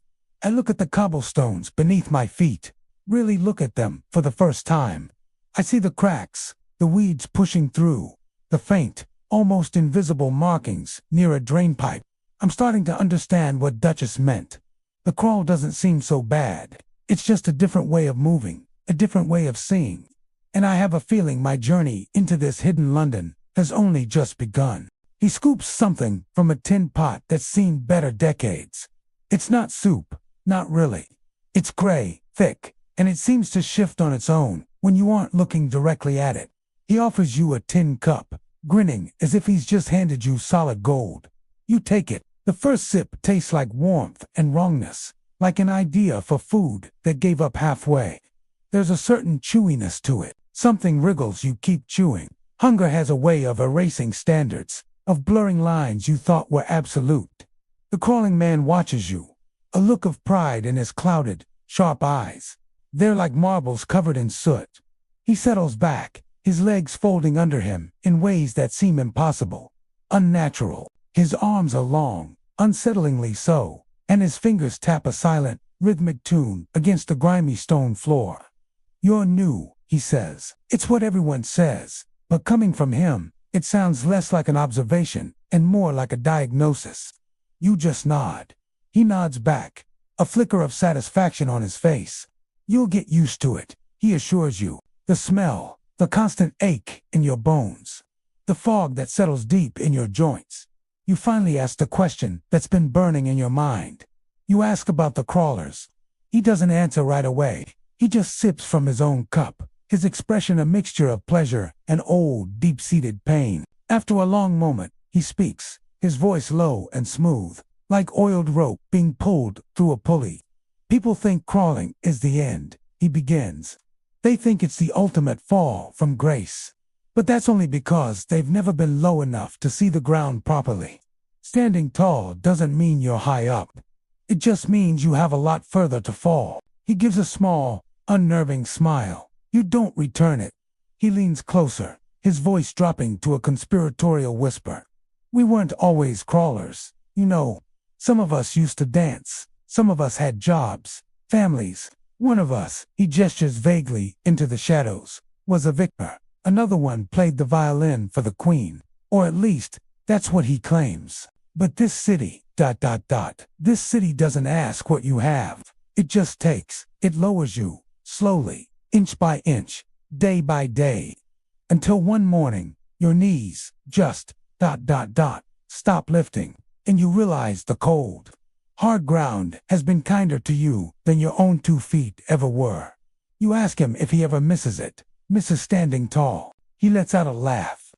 I look at the cobblestones beneath my feet, really look at them for the first time. I see the cracks, the weeds pushing through, the faint, almost invisible markings near a drainpipe. I'm starting to understand what Duchess meant. The crawl doesn't seem so bad. It's just a different way of moving, a different way of seeing. And I have a feeling my journey into this hidden London has only just begun. He scoops something from a tin pot that's seen better decades. It's not soup, not really. It's gray, thick, and it seems to shift on its own when you aren't looking directly at it. He offers you a tin cup, grinning as if he's just handed you solid gold. You take it. The first sip tastes like warmth and wrongness, like an idea for food that gave up halfway. There's a certain chewiness to it. Something wriggles you keep chewing. Hunger has a way of erasing standards, of blurring lines you thought were absolute. The crawling man watches you, a look of pride in his clouded, sharp eyes. They're like marbles covered in soot. He settles back, his legs folding under him in ways that seem impossible, unnatural. His arms are long, unsettlingly so, and his fingers tap a silent, rhythmic tune against the grimy stone floor. You're new, he says. It's what everyone says, but coming from him, it sounds less like an observation and more like a diagnosis. You just nod. He nods back, a flicker of satisfaction on his face. You'll get used to it, he assures you. The smell, the constant ache in your bones, the fog that settles deep in your joints. You finally ask the question that's been burning in your mind. You ask about the crawlers. He doesn't answer right away. He just sips from his own cup, his expression a mixture of pleasure and old, deep-seated pain. After a long moment, he speaks, his voice low and smooth, like oiled rope being pulled through a pulley. People think crawling is the end, he begins. They think it's the ultimate fall from grace. But that's only because they've never been low enough to see the ground properly. Standing tall doesn't mean you're high up. It just means you have a lot further to fall. He gives a small, unnerving smile. You don't return it. He leans closer, his voice dropping to a conspiratorial whisper. We weren't always crawlers, you know. Some of us used to dance. Some of us had jobs, families. One of us, he gestures vaguely into the shadows, was a victor. Another one played the violin for the queen, or at least, that's what he claims. But this city, this city doesn't ask what you have. It just takes, it lowers you, slowly, inch by inch, day by day. Until one morning, your knees just, stop lifting, and you realize the cold, hard ground has been kinder to you than your own 2 feet ever were. You ask him if he ever misses it. Misses standing tall. He lets out a laugh.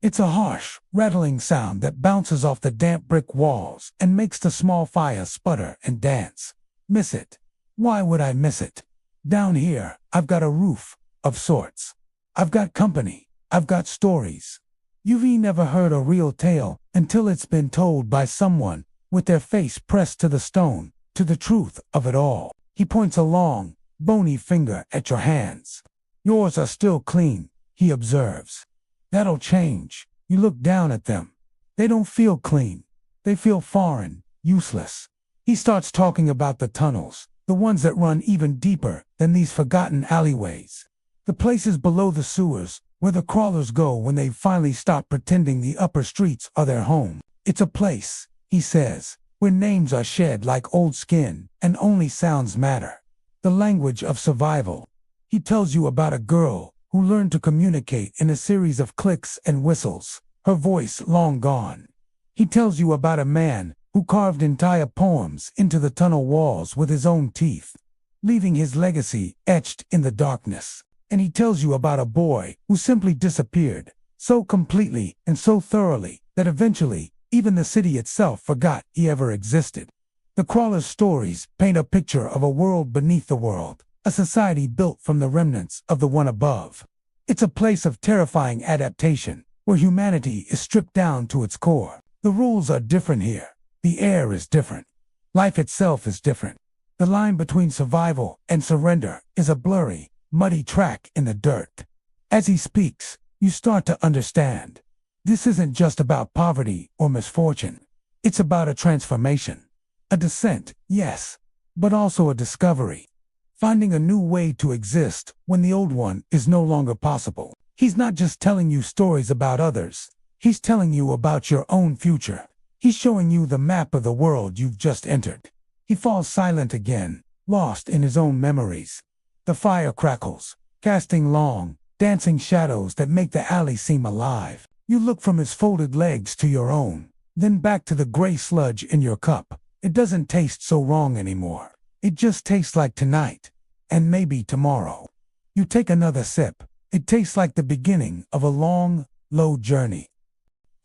It's a harsh, rattling sound that bounces off the damp brick walls and makes the small fire sputter and dance. Miss it? Why would I miss it? Down here, I've got a roof, of sorts. I've got company. I've got stories. You've never heard a real tale until it's been told by someone with their face pressed to the stone, to the truth of it all. He points a long, bony finger at your hands. Yours are still clean, he observes. That'll change. You look down at them. They don't feel clean. They feel foreign, useless. He starts talking about the tunnels, the ones that run even deeper than these forgotten alleyways. The places below the sewers, where the crawlers go when they finally stop pretending the upper streets are their home. It's a place, he says, where names are shed like old skin and only sounds matter. The language of survival. He tells you about a girl who learned to communicate in a series of clicks and whistles, her voice long gone. He tells you about a man who carved entire poems into the tunnel walls with his own teeth, leaving his legacy etched in the darkness. And he tells you about a boy who simply disappeared, so completely and so thoroughly that eventually even the city itself forgot he ever existed. The crawler's stories paint a picture of a world beneath the world, a society built from the remnants of the one above. It's a place of terrifying adaptation, where humanity is stripped down to its core. The rules are different here. The air is different. Life itself is different. The line between survival and surrender is a blurry, muddy track in the dirt. As he speaks, you start to understand. This isn't just about poverty or misfortune. It's about a transformation. A descent, yes, but also a discovery. Finding a new way to exist when the old one is no longer possible. He's not just telling you stories about others. He's telling you about your own future. He's showing you the map of the world you've just entered. He falls silent again, lost in his own memories. The fire crackles, casting long, dancing shadows that make the alley seem alive. You look from his folded legs to your own, then back to the gray sludge in your cup. It doesn't taste so wrong anymore. It just tastes like tonight, and maybe tomorrow. You take another sip. It tastes like the beginning of a long, low journey.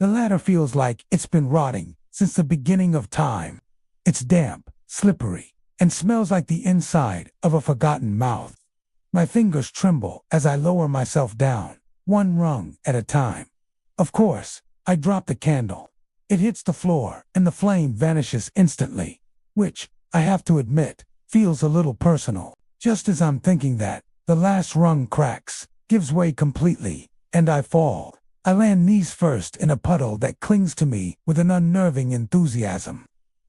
The latter feels like it's been rotting since the beginning of time. It's damp, slippery, and smells like the inside of a forgotten mouth. My fingers tremble as I lower myself down, one rung at a time. Of course, I drop the candle. It hits the floor, and the flame vanishes instantly, which, I have to admit, feels a little personal. Just as I'm thinking that, the last rung cracks, gives way completely, and I fall. I land knees first in a puddle that clings to me with an unnerving enthusiasm.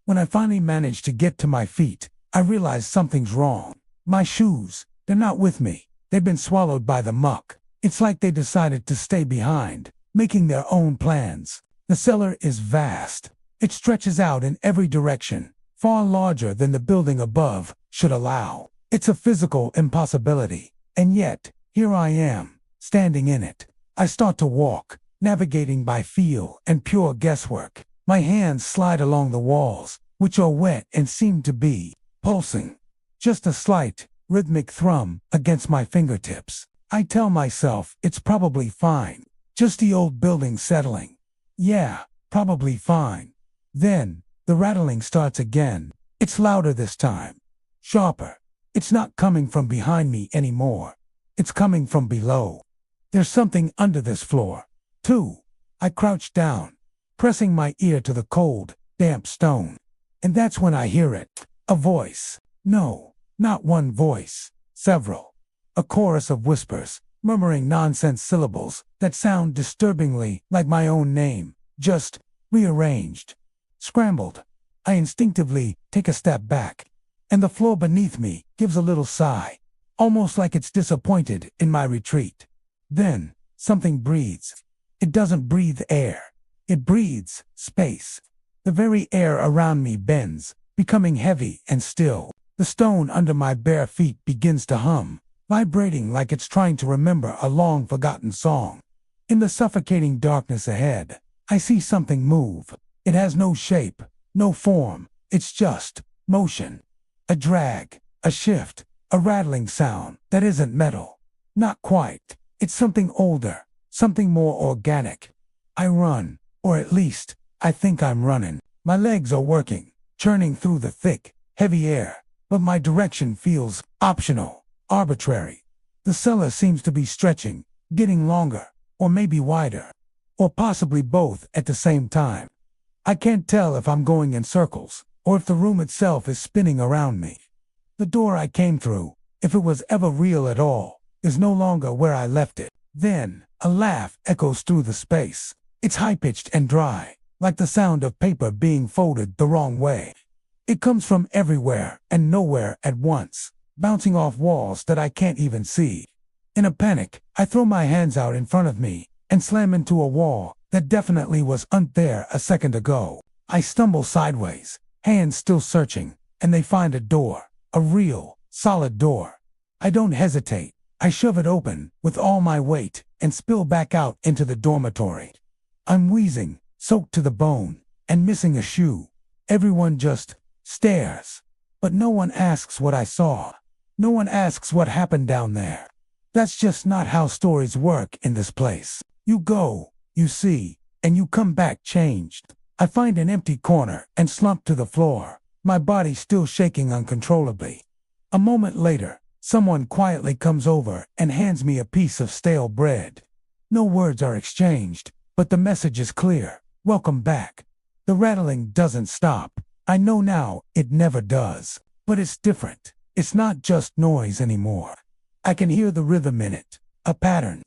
When I finally manage to get to my feet, I realize something's wrong. My shoes, they're not with me. They've been swallowed by the muck. It's like they decided to stay behind, making their own plans. The cellar is vast. It stretches out in every direction, far larger than the building above should allow. It's a physical impossibility, and yet, here I am, standing in it. I start to walk, navigating by feel and pure guesswork. My hands slide along the walls, which are wet and seem to be pulsing. Just a slight, rhythmic thrum against my fingertips. I tell myself it's probably fine. Just the old building settling. Yeah, probably fine. Then, the rattling starts again. It's louder this time. Sharper. It's not coming from behind me anymore. It's coming from below. There's something under this floor, too. I crouch down, pressing my ear to the cold, damp stone. And that's when I hear it. A voice. No, not one voice. Several. A chorus of whispers, murmuring nonsense syllables that sound disturbingly like my own name, just rearranged. Scrambled. I instinctively take a step back, and the floor beneath me gives a little sigh, almost like it's disappointed in my retreat. Then, something breathes. It doesn't breathe air. It breathes space. The very air around me bends, becoming heavy and still. The stone under my bare feet begins to hum, vibrating like it's trying to remember a long-forgotten song. In the suffocating darkness ahead, I see something move. It has no shape, no form. It's just motion. A drag, a shift, a rattling sound that isn't metal. Not quite. It's something older, something more organic. I run, or at least, I think I'm running. My legs are working, churning through the thick, heavy air, but my direction feels optional, arbitrary. The cellar seems to be stretching, getting longer, or maybe wider, or possibly both at the same time. I can't tell if I'm going in circles, or if the room itself is spinning around me. The door I came through, if it was ever real at all, is no longer where I left it. Then, a laugh echoes through the space. It's high-pitched and dry, like the sound of paper being folded the wrong way. It comes from everywhere and nowhere at once, bouncing off walls that I can't even see. In a panic, I throw my hands out in front of me and slam into a wall that definitely wasn't there a second ago. I stumble sideways, hands still searching, and they find a door, a real, solid door. I don't hesitate. I shove it open with all my weight and spill back out into the dormitory. I'm wheezing, soaked to the bone, and missing a shoe. Everyone just stares. But no one asks what I saw. No one asks what happened down there. That's just not how stories work in this place. You go, you see, and you come back changed. I find an empty corner and slump to the floor, my body still shaking uncontrollably. A moment later, someone quietly comes over and hands me a piece of stale bread. No words are exchanged, but the message is clear. Welcome back. The rattling doesn't stop. I know now it never does. But it's different. It's not just noise anymore. I can hear the rhythm in it, a pattern,